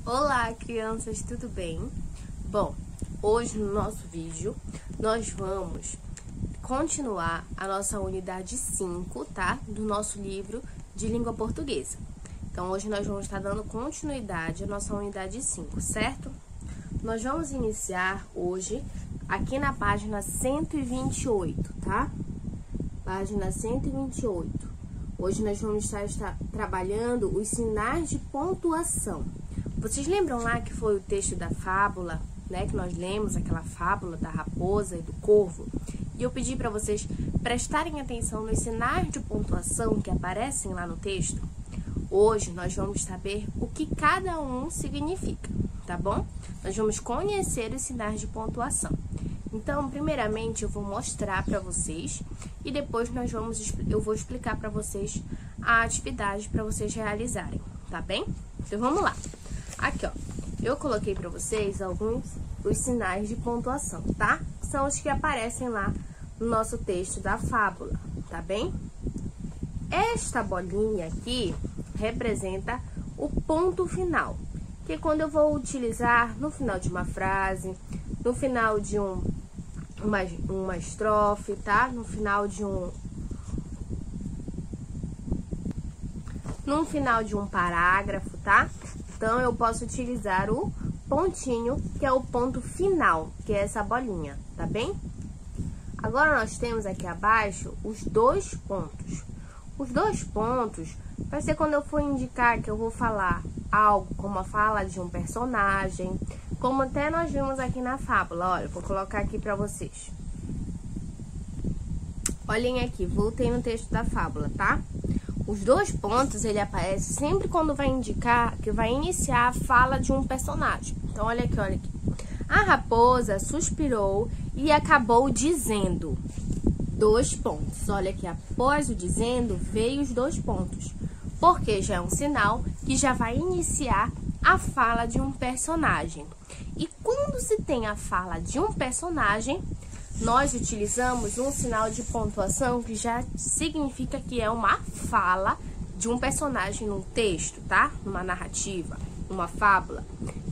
Olá, crianças, tudo bem? Bom, hoje no nosso vídeo nós vamos continuar a nossa unidade 5, tá? Do nosso livro de língua portuguesa. Então, hoje nós vamos estar dando continuidade à nossa unidade 5, certo? Nós vamos iniciar hoje aqui na página 128, tá? Página 128. Hoje nós vamos estar trabalhando os sinais de pontuação. Vocês lembram lá que foi o texto da fábula, né? Que nós lemos aquela fábula da raposa e do corvo. E eu pedi para vocês prestarem atenção nos sinais de pontuação que aparecem lá no texto. Hoje nós vamos saber o que cada um significa, tá bom? Nós vamos conhecer os sinais de pontuação. Então, primeiramente, eu vou mostrar para vocês e depois eu vou explicar para vocês a atividade para vocês realizarem, tá bem? Então, vamos lá. Aqui, ó, eu coloquei para vocês os sinais de pontuação, tá? São os que aparecem lá no nosso texto da fábula, tá bem? Esta bolinha aqui representa o ponto final, que é quando eu vou utilizar no final de uma frase, no final de uma estrofe, tá? No final de um parágrafo, tá? Então, eu posso utilizar o pontinho, que é o ponto final, que é essa bolinha, tá bem? Agora, nós temos aqui abaixo os dois pontos. Os dois pontos vai ser quando eu for indicar que eu vou falar algo como a fala de um personagem, como até nós vimos aqui na fábula. Olha, vou colocar aqui para vocês. Olhem aqui, voltei no texto da fábula, tá? Os dois pontos, ele aparece sempre quando vai indicar que vai iniciar a fala de um personagem. Então, olha aqui, olha aqui. A raposa suspirou e acabou dizendo. Dois pontos. Olha aqui, após o dizendo, veio os dois pontos. Porque já é um sinal que já vai iniciar a fala de um personagem. E quando se tem a fala de um personagem, nós utilizamos um sinal de pontuação que já significa que é uma fala de um personagem num texto, tá? Numa narrativa, numa fábula,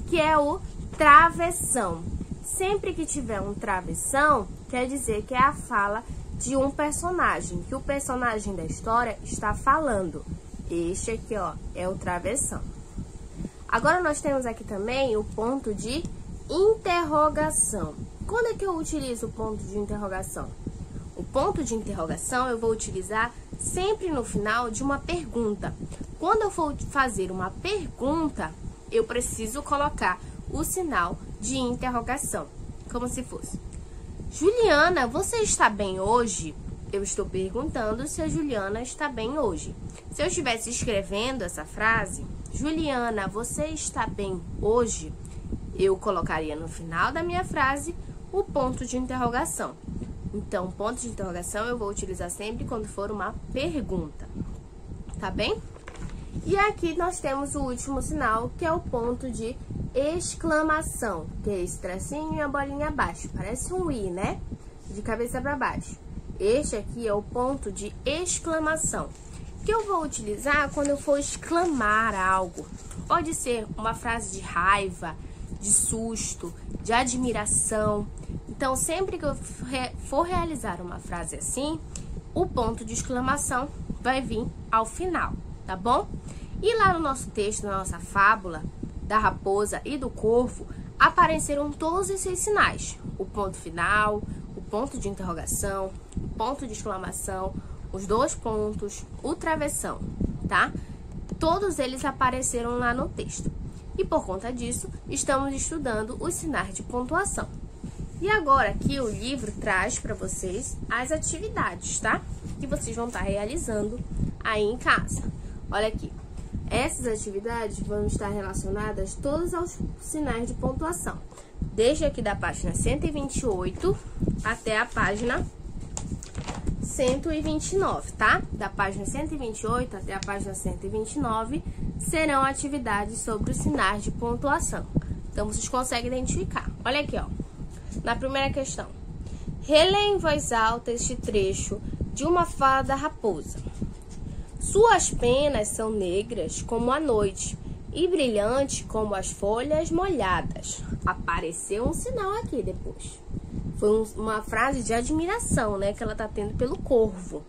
que é o travessão. Sempre que tiver um travessão, quer dizer que é a fala de um personagem, que o personagem da história está falando. Este aqui, ó, é o travessão. Agora, nós temos aqui também o ponto de interrogação. Quando é que eu utilizo o ponto de interrogação? O ponto de interrogação eu vou utilizar sempre no final de uma pergunta. Quando eu for fazer uma pergunta, eu preciso colocar o sinal de interrogação, como se fosse: Juliana, você está bem hoje? Eu estou perguntando se a Juliana está bem hoje. Se eu estivesse escrevendo essa frase, Juliana, você está bem hoje? Eu colocaria no final da minha frase o ponto de interrogação. Então, ponto de interrogação eu vou utilizar sempre quando for uma pergunta, tá bem? E aqui nós temos o último sinal, que é o ponto de exclamação, que é esse tracinho e a bolinha abaixo. Parece um I, né? De cabeça para baixo. Este aqui é o ponto de exclamação, que eu vou utilizar quando eu for exclamar algo. Pode ser uma frase de raiva, de susto, de admiração. Então, sempre que eu for realizar uma frase assim, o ponto de exclamação vai vir ao final, tá bom? E lá no nosso texto, na nossa fábula da raposa e do corvo, apareceram todos esses sinais. O ponto final, o ponto de interrogação, o ponto de exclamação, os dois pontos, o travessão, tá? Todos eles apareceram lá no texto. E por conta disso, estamos estudando os sinais de pontuação. E agora aqui o livro traz para vocês as atividades, tá? Que vocês vão estar realizando aí em casa. Olha aqui. Essas atividades vão estar relacionadas todas aos sinais de pontuação. Desde aqui da página 128 até a página 129, tá? Da página 128 até a página 129 serão atividades sobre os sinais de pontuação. Então, vocês conseguem identificar. Olha aqui, ó. Na primeira questão. Releia em voz alta este trecho de uma fala da raposa. Suas penas são negras como a noite, E brilhante como as folhas molhadas. Apareceu um sinal aqui depois. Foi uma frase de admiração, né, que ela tá tendo pelo corvo.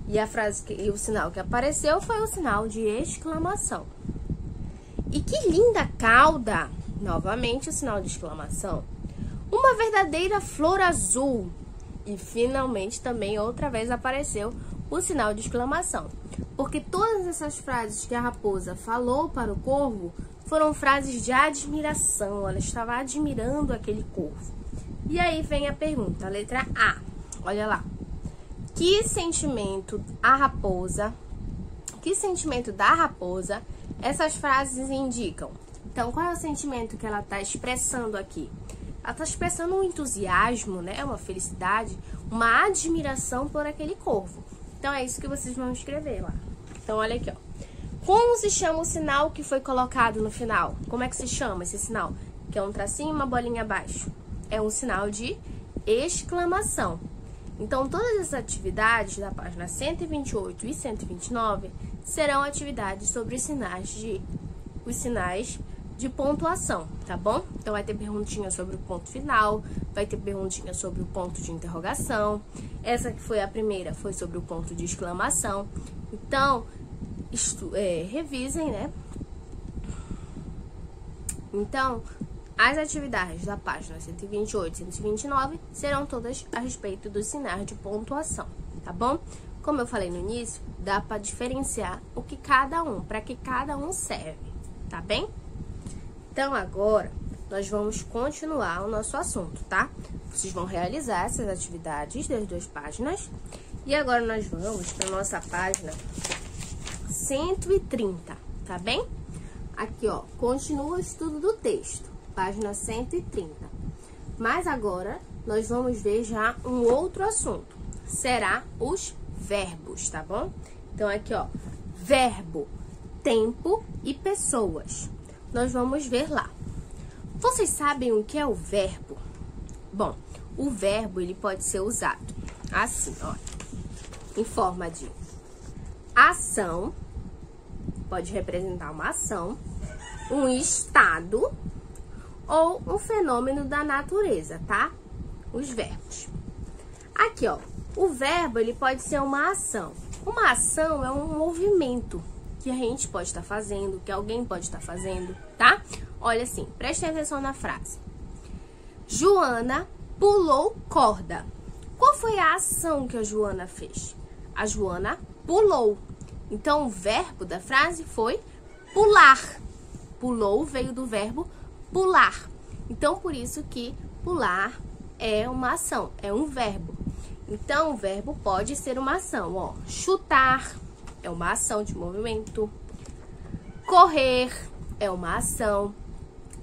E o sinal que apareceu foi o sinal de exclamação. E que linda cauda! Novamente o sinal de exclamação. Uma verdadeira flor azul. E finalmente também outra vez apareceu o sinal de exclamação. Porque todas essas frases que a raposa falou para o corvo foram frases de admiração. Ela estava admirando aquele corvo. E aí vem a pergunta, a letra A. Olha lá. Que sentimento da raposa essas frases indicam? Então, qual é o sentimento que ela está expressando aqui? Ela está expressando um entusiasmo, né? Uma felicidade, uma admiração por aquele corvo. Então, é isso que vocês vão escrever lá. Então, olha aqui, ó. Como se chama o sinal que foi colocado no final? Como é que se chama esse sinal? Que é um tracinho e uma bolinha abaixo. É um sinal de exclamação. Então, todas as atividades da página 128 e 129 serão atividades sobre os sinais de pontuação, tá bom? Então, vai ter perguntinha sobre o ponto final, vai ter perguntinha sobre o ponto de interrogação. Essa que foi a primeira foi sobre o ponto de exclamação. Então, revisem, né? Então, as atividades da página 128 e 129 serão todas a respeito dos sinais de pontuação, tá bom? Como eu falei no início, dá para diferenciar para que cada um serve, tá bem? Então, agora, nós vamos continuar o nosso assunto, tá? Vocês vão realizar essas atividades das duas páginas. E agora nós vamos para nossa página 130, tá bem? Aqui, ó, continua o estudo do texto, página 130. Mas agora, nós vamos ver já um outro assunto. Será os verbos, tá bom? Então, aqui, ó, verbo, tempo e pessoas. Nós vamos ver lá. Vocês sabem o que é o verbo? Bom, o verbo, ele pode ser usado assim, ó, em forma de ação, pode representar uma ação, um estado ou um fenômeno da natureza, tá? Os verbos. Aqui, ó, o verbo, ele pode ser uma ação. Uma ação é um movimento que a gente pode estar fazendo, que alguém pode estar fazendo, tá? Olha assim, prestem atenção na frase. Joana pulou corda. Qual foi a ação que a Joana fez? A Joana pulou. Então, o verbo da frase foi pular. Pulou veio do verbo pular. Então, por isso que pular é uma ação, é um verbo. Então, o verbo pode ser uma ação, ó. Chutar é uma ação de movimento. Correr é uma ação.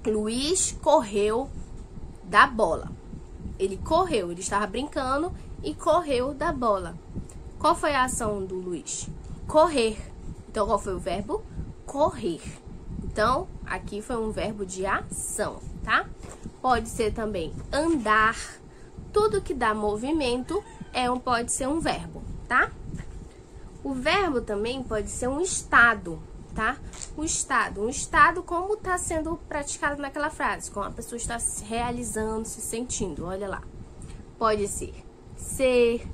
Luiz correu da bola. Ele correu, ele estava brincando e correu da bola. Qual foi a ação do Luiz? Correr. Então, qual foi o verbo? Correr. Então, aqui foi um verbo de ação, tá? Pode ser também andar. Tudo que dá movimento pode ser um verbo, tá? O verbo também pode ser um estado, tá? Um estado como está sendo praticado naquela frase, como a pessoa está se realizando, se sentindo, olha lá. Pode ser,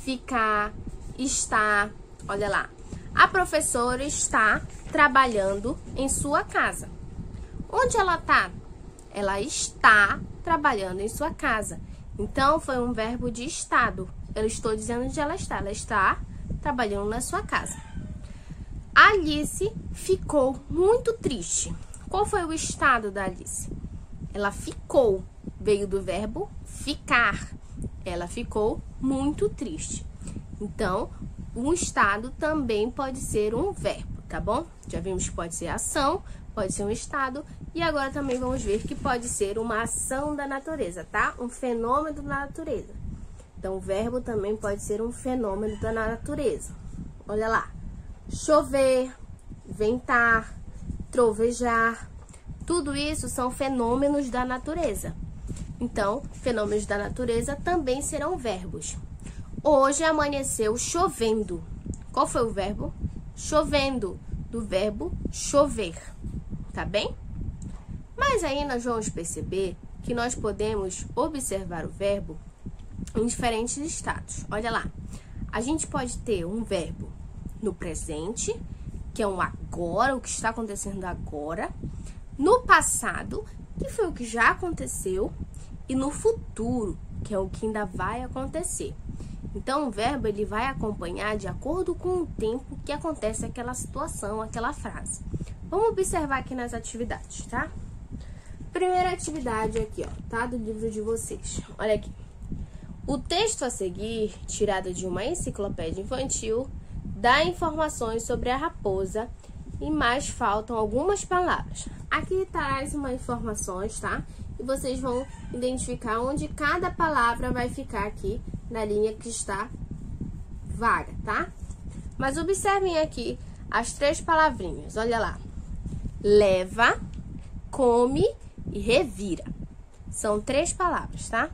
ficar, estar, olha lá. A professora está trabalhando em sua casa. Onde ela está? Ela está trabalhando em sua casa. Então, foi um verbo de estado. Eu estou dizendo onde ela está. Ela está trabalhando na sua casa. Alice ficou muito triste. Qual foi o estado da Alice? Ela ficou. Veio do verbo ficar. Ela ficou muito triste. Então, um estado também pode ser um verbo, tá bom? Já vimos que pode ser ação, pode ser um estado. E agora também vamos ver que pode ser uma ação da natureza, tá? Um fenômeno da natureza. Então, o verbo também pode ser um fenômeno da natureza. Olha lá. Chover, ventar, trovejar. Tudo isso são fenômenos da natureza. Então, fenômenos da natureza também serão verbos. Hoje amanheceu chovendo. Qual foi o verbo? Chovendo, do verbo chover, tá bem? Mas aí nós vamos perceber que nós podemos observar o verbo em diferentes estados. Olha lá, a gente pode ter um verbo no presente, que é um agora, o que está acontecendo agora, no passado, que foi o que já aconteceu, e no futuro, que é o que ainda vai acontecer. Então, o verbo ele vai acompanhar de acordo com o tempo que acontece aquela situação, aquela frase. Vamos observar aqui nas atividades, tá? Primeira atividade aqui, ó, tá? Do livro de vocês. Olha aqui. O texto a seguir, tirado de uma enciclopédia infantil, dá informações sobre a raposa e mais faltam algumas palavras. Aqui traz umas informações, tá? E vocês vão identificar onde cada palavra vai ficar aqui na linha que está vaga, tá? Mas observem aqui as 3 palavrinhas, olha lá. Leva, come e revira. São 3 palavras, tá?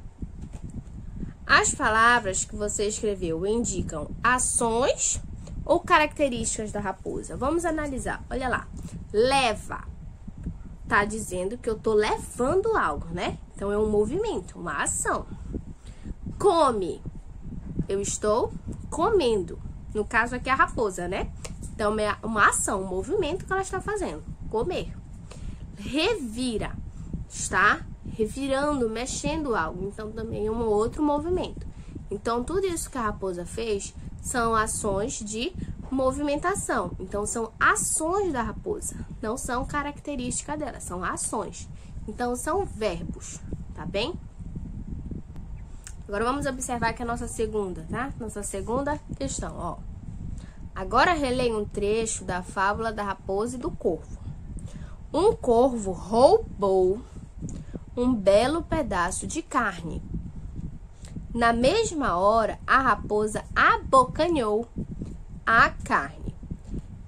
As palavras que você escreveu indicam ações ou características da raposa. Vamos analisar. Olha lá. Leva. Tá dizendo que eu tô levando algo, né? Então, é um movimento, uma ação. Come. Eu estou comendo. No caso aqui, a raposa, né? Então, é uma ação, um movimento que ela está fazendo. Comer. Revira. Está revirando, mexendo algo. Então, também é um outro movimento. Então, tudo isso que a raposa fez são ações de movimentação. Então, são ações da raposa. Não são características dela, são ações. Então, são verbos, tá bem? Agora, vamos observar aqui a nossa segunda, tá? Nossa segunda questão, ó. Agora, releia um trecho da fábula da raposa e do corvo. Um corvo roubou um belo pedaço de carne. Na mesma hora, a raposa abocanhou a carne.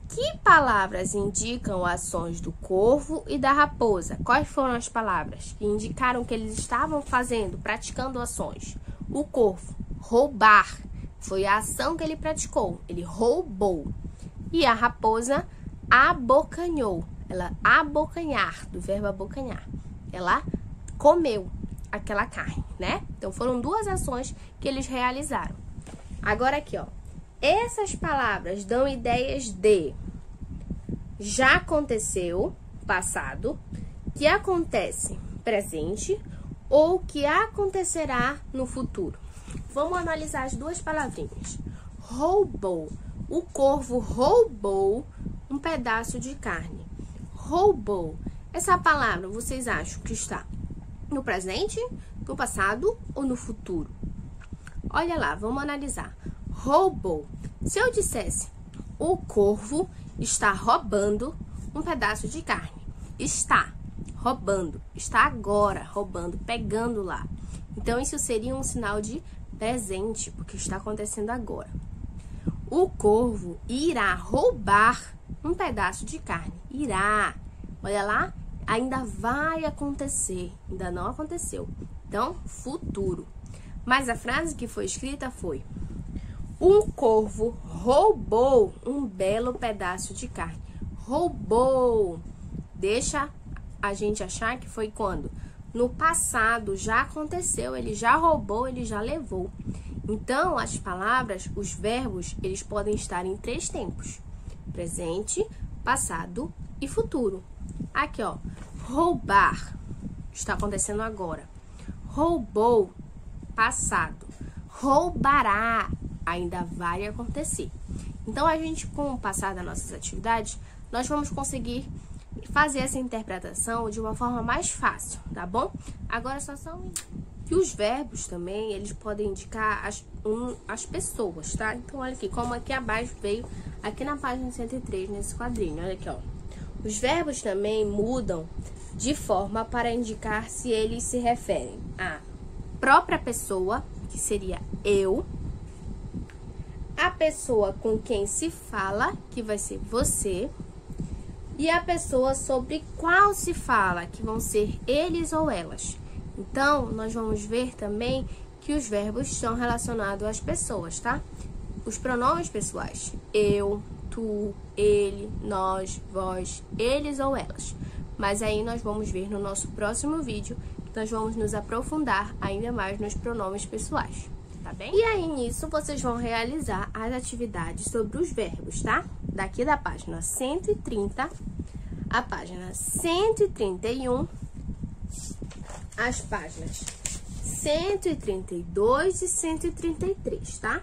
Que palavras indicam ações do corvo e da raposa? Quais foram as palavras que indicaram que eles estavam fazendo, praticando ações? O corvo, roubar, foi a ação que ele praticou, ele roubou. E a raposa abocanhou, ela abocanhar, do verbo abocanhar, ela comeu aquela carne, né? Então, foram 2 ações que eles realizaram. Agora aqui, ó. Essas palavras dão ideias de já aconteceu, passado, que acontece, presente, ou que acontecerá no futuro. Vamos analisar as 2 palavrinhas. Roubou. O corvo roubou um pedaço de carne. Roubou. Essa palavra, vocês acham que está no presente, no passado ou no futuro? Olha lá, vamos analisar. Roubou. Se eu dissesse, o corvo está roubando um pedaço de carne. Está roubando. Está agora roubando, pegando lá. Então, isso seria um sinal de presente, porque está acontecendo agora. O corvo irá roubar um pedaço de carne. Irá. Olha lá. Ainda vai acontecer, ainda não aconteceu. Então, futuro. Mas a frase que foi escrita foi: um corvo roubou um belo pedaço de carne. Roubou. Deixa a gente achar que foi quando? No passado, já aconteceu, ele já roubou, ele já levou. Então, as palavras, os verbos, eles podem estar em 3 tempos: presente, passado e futuro. Aqui, ó, roubar, está acontecendo agora. Roubou, passado. Roubará, ainda vai acontecer. Então, a gente, com o passar das nossas atividades, nós vamos conseguir fazer essa interpretação de uma forma mais fácil, tá bom? Agora, só são... E os verbos também, eles podem indicar as pessoas, tá? Então, olha aqui, como aqui abaixo veio, aqui na página 103, nesse quadrinho, olha aqui, ó. Os verbos também mudam de forma para indicar se eles se referem à própria pessoa, que seria eu, a pessoa com quem se fala, que vai ser você, e a pessoa sobre qual se fala, que vão ser eles ou elas. Então, nós vamos ver também que os verbos são relacionados às pessoas, tá? Os pronomes pessoais, eu, tu, ele, nós, vós, eles ou elas. Mas aí nós vamos ver no nosso próximo vídeo, que nós vamos nos aprofundar ainda mais nos pronomes pessoais, tá bem? E aí nisso vocês vão realizar as atividades sobre os verbos, tá? Daqui da página 130 à página 131, as páginas 132 e 133, tá?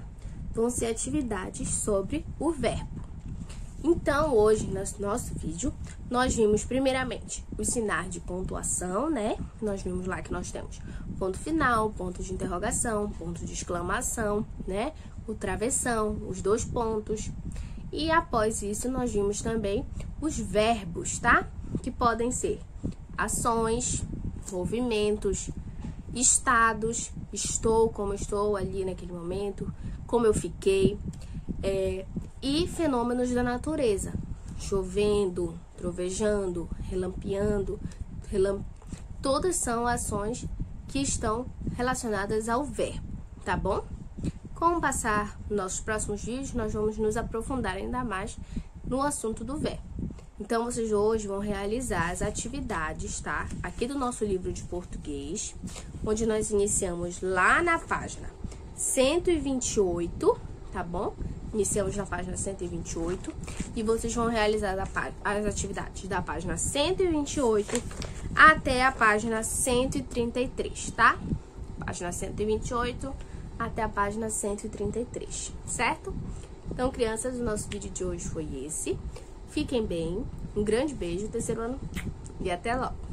Vão ser atividades sobre o verbo. Então, hoje, no nosso vídeo, nós vimos primeiramente os sinais de pontuação, né? Nós vimos lá que nós temos ponto final, ponto de interrogação, ponto de exclamação, né? O travessão, os 2 pontos. E após isso, nós vimos também os verbos, tá? Que podem ser ações, movimentos, estados, estou, como estou ali naquele momento, como eu fiquei, e fenômenos da natureza, chovendo, trovejando, relampeando, todas são ações que estão relacionadas ao verbo, tá bom? Com o passar dos nossos próximos vídeos, nós vamos nos aprofundar ainda mais no assunto do verbo. Então, vocês hoje vão realizar as atividades, tá? Aqui do nosso livro de português, onde nós iniciamos lá na página 128, tá bom? Iniciamos na página 128 e vocês vão realizar as atividades da página 128 até a página 133, tá? Página 128 até a página 133, certo? Então, crianças, o nosso vídeo de hoje foi esse. Fiquem bem, um grande beijo, terceiro ano, e até logo!